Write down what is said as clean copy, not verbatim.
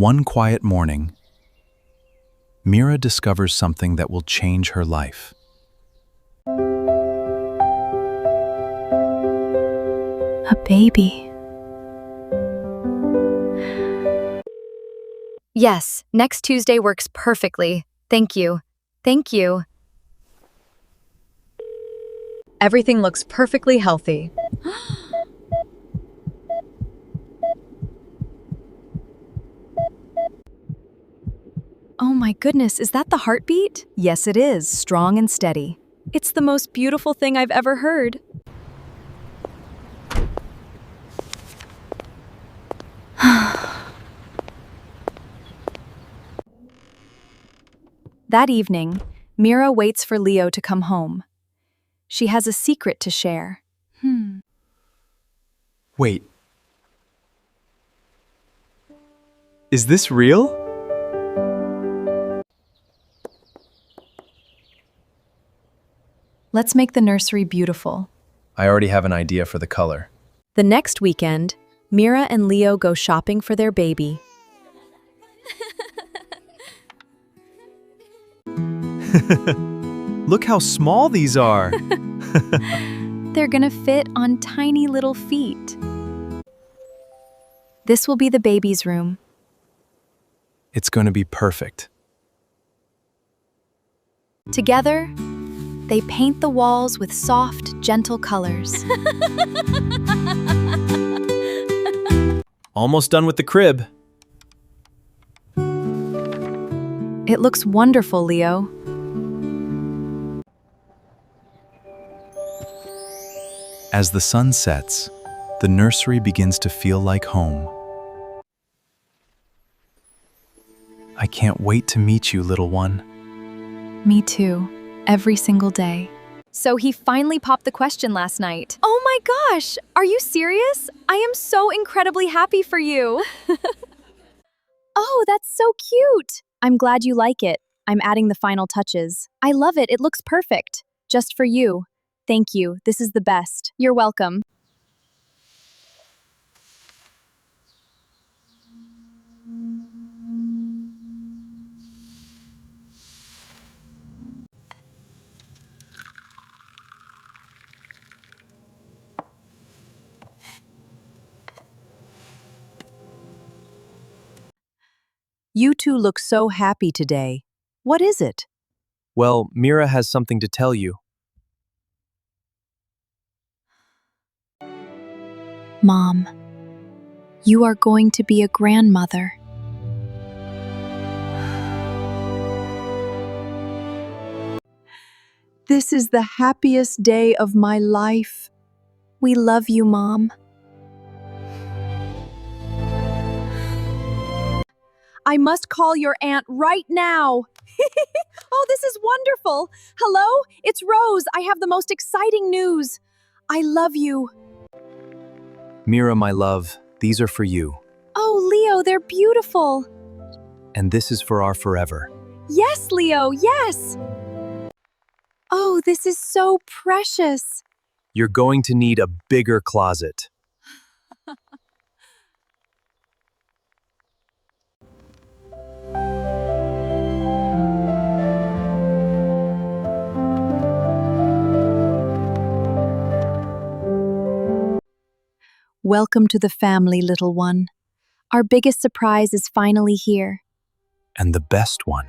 One quiet morning, Mira discovers something that will change her life. A baby. Yes, next Tuesday works perfectly. Thank you. Thank you. Everything looks perfectly healthy. Oh my goodness, is that the heartbeat? Yes, it is, strong and steady. It's the most beautiful thing I've ever heard. That evening, Mira waits for Leo to come home. She has a secret to share. Wait. Is this real? Let's make the nursery beautiful. I already have an idea for the color. The next weekend, Mira and Leo go shopping for their baby. Look how small these are! They're gonna fit on tiny little feet. This will be the baby's room. It's going to be perfect. Together, they paint the walls with soft, gentle colors. Almost done with the crib. It looks wonderful, Leo. As the sun sets, the nursery begins to feel like home. I can't wait to meet you, little one. Me too, every single day. So he finally popped the question last night. Oh my gosh, are you serious? I am so incredibly happy for you. Oh, that's so cute! I'm glad you like it. I'm adding the final touches. I love it, it looks perfect. Just for you. Thank you, this is the best. You're welcome. You two look so happy today. What is it? Well, Mira has something to tell you. Mom, you are going to be a grandmother. This is the happiest day of my life. We love you, Mom. I must call your aunt right now. Oh, this is wonderful. Hello, it's Rose. I have the most exciting news. I love you. Mira, my love, these are for you. Oh, Leo, they're beautiful. And this is for our forever. Yes, Leo, yes. Oh, this is so precious. You're going to need a bigger closet. Welcome to the family, little one. Our biggest surprise is finally here. And the best one.